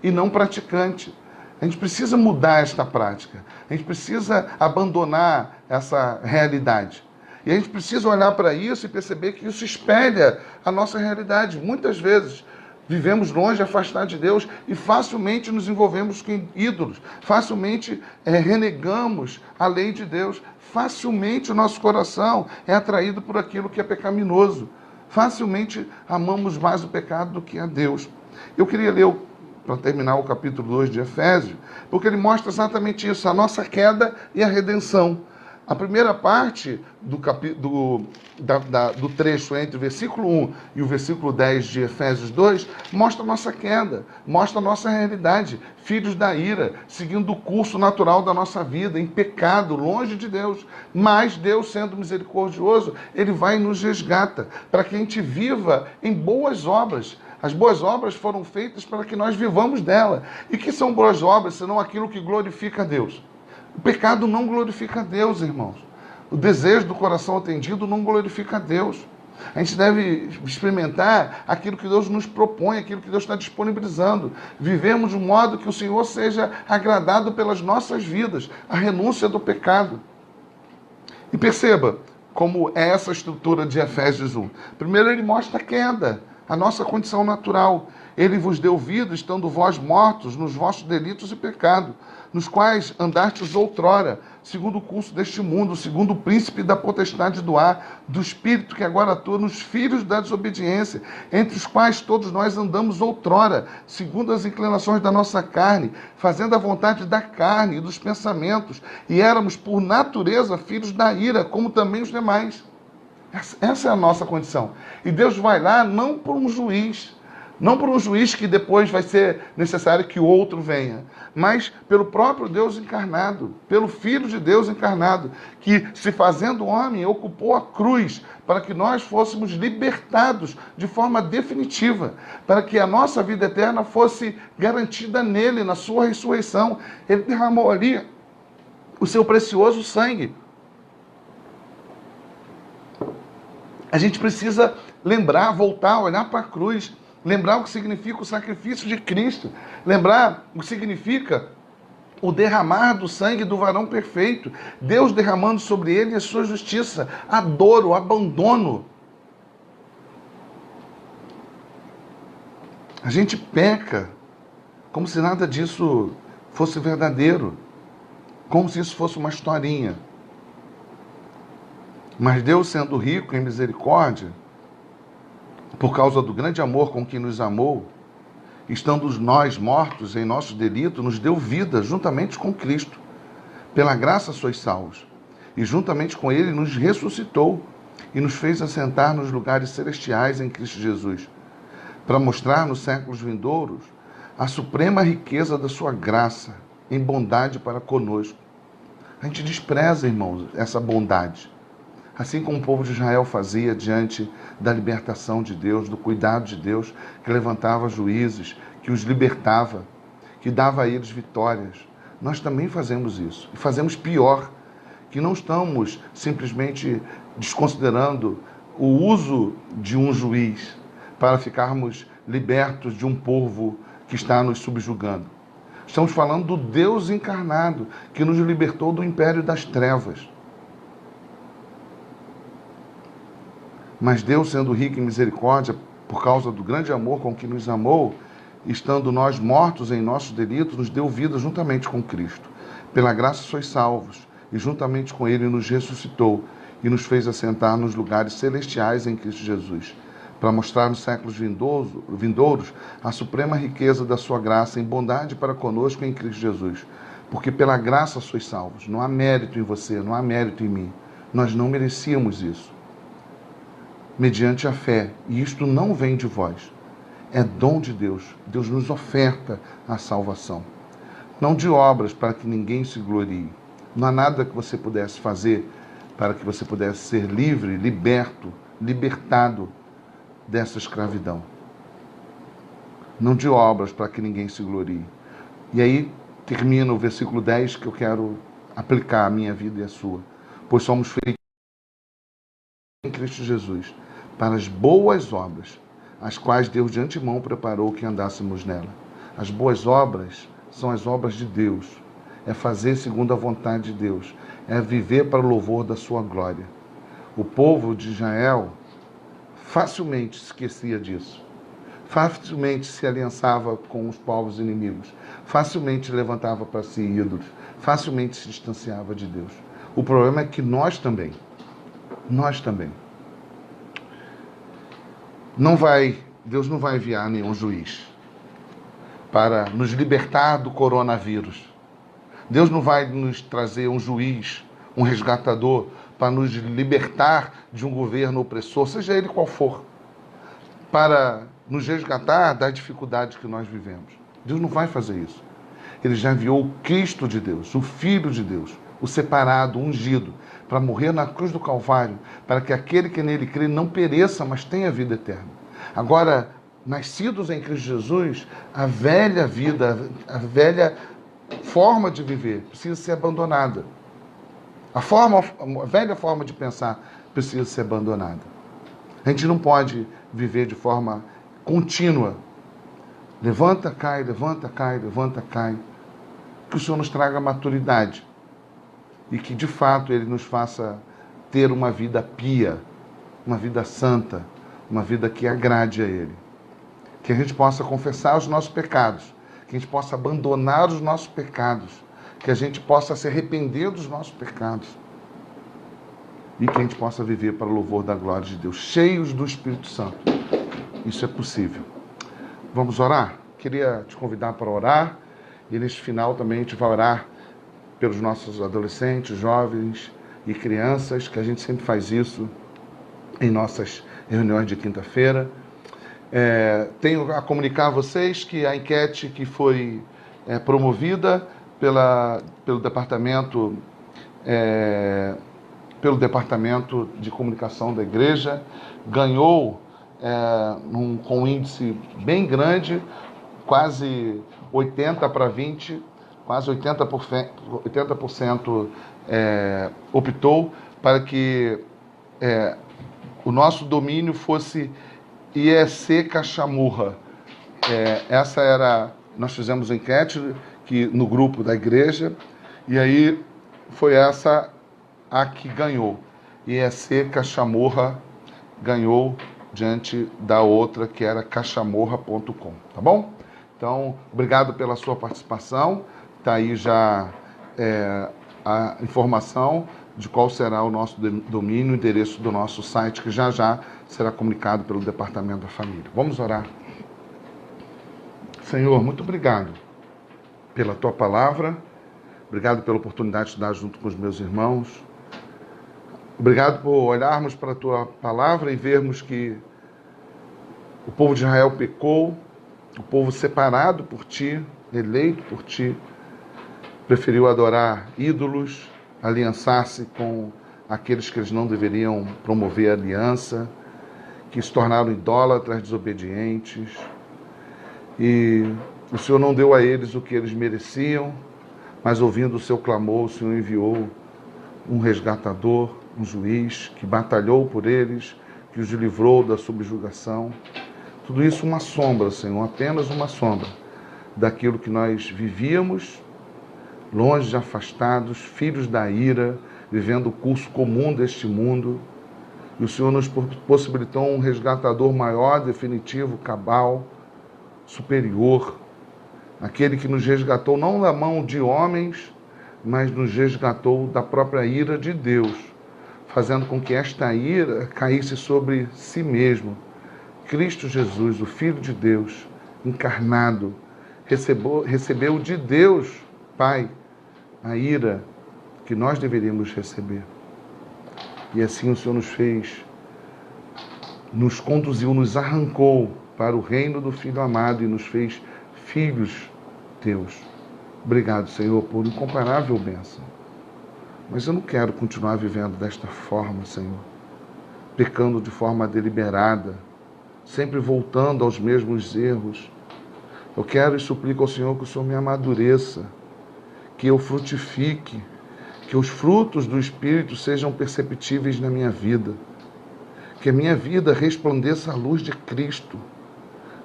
e não praticante. A gente precisa mudar esta prática, a gente precisa abandonar essa realidade. E a gente precisa olhar para isso e perceber que isso espelha a nossa realidade. Muitas vezes vivemos longe, afastados de Deus e facilmente nos envolvemos com ídolos, facilmente renegamos a lei de Deus, facilmente o nosso coração é atraído por aquilo que é pecaminoso, facilmente amamos mais o pecado do que a Deus. Eu queria ler, para terminar, o capítulo 2 de Efésios, porque ele mostra exatamente isso, a nossa queda e a redenção. A primeira parte do trecho entre o versículo 1 e o versículo 10 de Efésios 2 mostra a nossa queda, mostra a nossa realidade, filhos da ira, seguindo o curso natural da nossa vida, em pecado, longe de Deus. Mas Deus, sendo misericordioso, Ele vai e nos resgata, para que a gente viva em boas obras. As boas obras foram feitas para que nós vivamos dela. E que são boas obras, senão aquilo que glorifica a Deus? O pecado não glorifica a Deus, irmãos. O desejo do coração atendido não glorifica a Deus. A gente deve experimentar aquilo que Deus nos propõe, aquilo que Deus está disponibilizando. Vivemos de um modo que o Senhor seja agradado pelas nossas vidas, a renúncia do pecado. E perceba como é essa estrutura de Efésios 1. Primeiro ele mostra a queda, a nossa condição natural. Ele vos deu vida, estando vós mortos nos vossos delitos e pecados, nos quais andastes outrora, segundo o curso deste mundo, segundo o príncipe da potestade do ar, do espírito que agora atua nos filhos da desobediência, entre os quais todos nós andamos outrora, segundo as inclinações da nossa carne, fazendo a vontade da carne e dos pensamentos, e éramos por natureza filhos da ira, como também os demais. Essa é a nossa condição. E Deus vai lá não por um juiz, não por um juiz que depois vai ser necessário que outro venha, mas pelo próprio Deus encarnado, pelo Filho de Deus encarnado, que, se fazendo homem, ocupou a cruz para que nós fôssemos libertados de forma definitiva, para que a nossa vida eterna fosse garantida nele, na sua ressurreição. Ele derramou ali o seu precioso sangue. A gente precisa lembrar, voltar, olhar para a cruz, lembrar o que significa o sacrifício de Cristo, lembrar o que significa o derramar do sangue do varão perfeito, Deus derramando sobre ele a sua justiça, a dor, o abandono. A gente peca como se nada disso fosse verdadeiro, como se isso fosse uma historinha. Mas Deus, sendo rico em misericórdia, por causa do grande amor com que nos amou, estando nós mortos em nossos delitos, nos deu vida juntamente com Cristo. Pela graça sois salvos. E juntamente com Ele nos ressuscitou e nos fez assentar nos lugares celestiais em Cristo Jesus, para mostrar nos séculos vindouros a suprema riqueza da sua graça em bondade para conosco. A gente despreza, irmãos, essa bondade. Assim como o povo de Israel fazia diante da libertação de Deus, do cuidado de Deus, que levantava juízes, que os libertava, que dava a eles vitórias. Nós também fazemos isso. E fazemos pior, que não estamos simplesmente desconsiderando o uso de um juiz para ficarmos libertos de um povo que está nos subjugando. Estamos falando do Deus encarnado, que nos libertou do império das trevas. Mas Deus, sendo rico em misericórdia, por causa do grande amor com que nos amou, estando nós mortos em nossos delitos, nos deu vida juntamente com Cristo. Pela graça sois salvos, e juntamente com Ele nos ressuscitou e nos fez assentar nos lugares celestiais em Cristo Jesus, para mostrar nos séculos vindouros a suprema riqueza da sua graça em bondade para conosco em Cristo Jesus. Porque pela graça sois salvos. Não há mérito em você, não há mérito em mim. Nós não merecíamos isso. Mediante a fé. E isto não vem de vós. É dom de Deus. Deus nos oferta a salvação. Não de obras para que ninguém se glorie. Não há nada que você pudesse fazer para que você pudesse ser livre, liberto, libertado dessa escravidão. Não de obras para que ninguém se glorie. E aí termina o versículo 10 que eu quero aplicar à minha vida e à sua. Pois somos feitos em Cristo Jesus para as boas obras, as quais Deus de antemão preparou que andássemos nela. As boas obras são as obras de Deus. É fazer segundo a vontade de Deus. É viver para o louvor da sua glória. O povo de Israel facilmente se esquecia disso. Facilmente se aliançava com os povos inimigos. Facilmente levantava para si ídolos. Facilmente se distanciava de Deus. O problema é que nós também. Deus não vai enviar nenhum juiz para nos libertar do coronavírus. Deus não vai nos trazer um juiz, um resgatador, para nos libertar de um governo opressor, seja ele qual for, para nos resgatar das dificuldades que nós vivemos. Deus não vai fazer isso. Ele já enviou o Cristo de Deus, o Filho de Deus, o separado, o ungido, para morrer na cruz do Calvário, para que aquele que nele crê não pereça, mas tenha vida eterna. Agora, nascidos em Cristo Jesus, a velha vida, a velha forma de viver precisa ser abandonada. A velha forma de pensar precisa ser abandonada. A gente não pode viver de forma contínua. Levanta, cai, levanta, cai, levanta, cai. Que o Senhor nos traga maturidade e que, de fato, Ele nos faça ter uma vida pia, uma vida santa, uma vida que agrade a Ele. Que a gente possa confessar os nossos pecados, que a gente possa abandonar os nossos pecados, que a gente possa se arrepender dos nossos pecados e que a gente possa viver para o louvor da glória de Deus, cheios do Espírito Santo. Isso é possível. Vamos orar? Queria te convidar para orar e neste final também a gente vai orar pelos nossos adolescentes, jovens e crianças, que a gente sempre faz isso em nossas reuniões de quinta-feira. Tenho a comunicar a vocês que a enquete que foi promovida pelo departamento de comunicação da igreja ganhou com um índice bem grande, quase 80-20, quase 80% optou para que o nosso domínio fosse IEC Cachamurra. Nós fizemos enquete no grupo da igreja, e aí foi essa a que ganhou. IEC Cachamurra ganhou diante da outra, que era cachamorra.com, tá bom? Então, obrigado pela sua participação. Está aí já a informação de qual será o nosso domínio, o endereço do nosso site, que já será comunicado pelo Departamento da Família. Vamos orar. Senhor, muito obrigado pela Tua palavra, obrigado pela oportunidade de estudar junto com os meus irmãos, obrigado por olharmos para a Tua palavra e vermos que o povo de Israel pecou, o povo separado por Ti, eleito por Ti, preferiu adorar ídolos, aliançar-se com aqueles que eles não deveriam promover aliança, que se tornaram idólatras, desobedientes. E o Senhor não deu a eles o que eles mereciam, mas ouvindo o seu clamor, o Senhor enviou um resgatador, um juiz que batalhou por eles, que os livrou da subjugação. Tudo isso uma sombra, Senhor, apenas uma sombra daquilo que nós vivíamos, longe, afastados, filhos da ira, vivendo o curso comum deste mundo, E o Senhor nos possibilitou um resgatador maior, definitivo, cabal, superior. Aquele que nos resgatou não da mão de homens, mas nos resgatou da própria ira de Deus, fazendo com que esta ira caísse sobre si mesmo. Cristo Jesus, o Filho de Deus, encarnado, recebeu de Deus, Pai, a ira que nós deveríamos receber. E assim o Senhor nos fez, nos conduziu, nos arrancou para o reino do Filho amado e nos fez filhos teus. Obrigado, Senhor, por incomparável bênção. Mas eu não quero continuar vivendo desta forma, Senhor, pecando de forma deliberada, sempre voltando aos mesmos erros. Eu quero e suplico ao Senhor que o Senhor me amadureça, que eu frutifique, que os frutos do Espírito sejam perceptíveis na minha vida, que a minha vida resplandeça a luz de Cristo.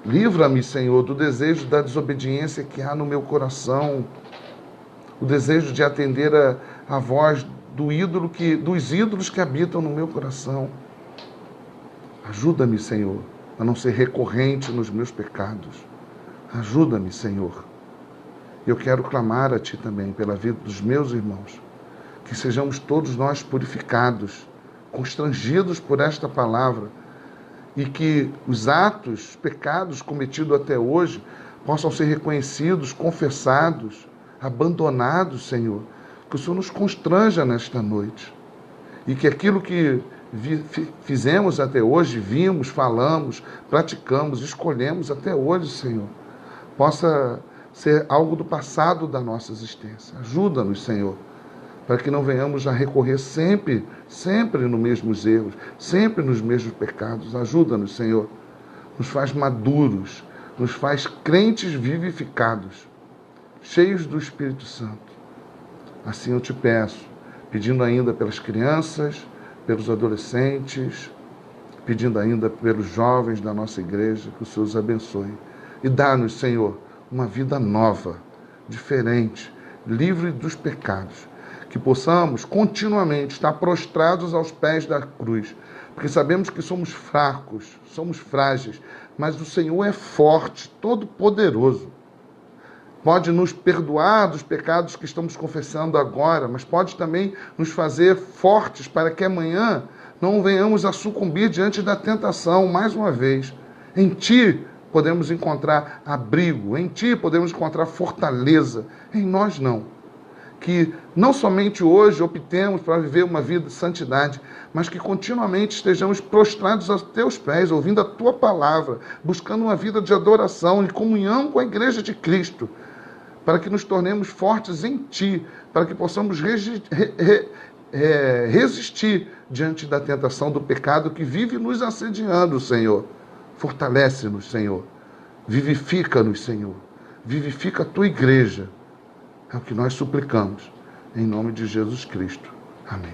Livra-me, Senhor, do desejo da desobediência que há no meu coração, o desejo de atender a voz dos ídolos que habitam no meu coração. Ajuda-me, Senhor, a não ser recorrente nos meus pecados. Ajuda-me, Senhor. Eu quero clamar a Ti também pela vida dos meus irmãos, que sejamos todos nós purificados, constrangidos por esta palavra, e que os atos, pecados cometidos até hoje possam ser reconhecidos, confessados, abandonados, Senhor. Que o Senhor nos constranja nesta noite. E que aquilo que fizemos até hoje, vimos, falamos, praticamos, escolhemos até hoje, Senhor, possa ser algo do passado da nossa existência. Ajuda-nos, Senhor, para que não venhamos a recorrer sempre nos mesmos erros, sempre nos mesmos pecados. Ajuda-nos, Senhor. Nos faz maduros, nos faz crentes vivificados, cheios do Espírito Santo. Assim eu te peço, pedindo ainda pelas crianças, pelos adolescentes, pedindo ainda pelos jovens da nossa igreja, que o Senhor os abençoe. E dá-nos, Senhor, uma vida nova, diferente, livre dos pecados. Que possamos continuamente estar prostrados aos pés da cruz, porque sabemos que somos fracos, somos frágeis, mas o Senhor é forte, todo-poderoso. Pode nos perdoar dos pecados que estamos confessando agora, mas pode também nos fazer fortes para que amanhã não venhamos a sucumbir diante da tentação mais uma vez. Em Ti podemos encontrar abrigo, em Ti podemos encontrar fortaleza, em nós não. Que não somente hoje optemos para viver uma vida de santidade, mas que continuamente estejamos prostrados aos Teus pés, ouvindo a Tua palavra, buscando uma vida de adoração e comunhão com a Igreja de Cristo, para que nos tornemos fortes em Ti, para que possamos resistir diante da tentação do pecado que vive nos assediando, Senhor. Fortalece-nos, Senhor. Vivifica-nos, Senhor. Vivifica a Tua Igreja. É o que nós suplicamos, em nome de Jesus Cristo. Amém.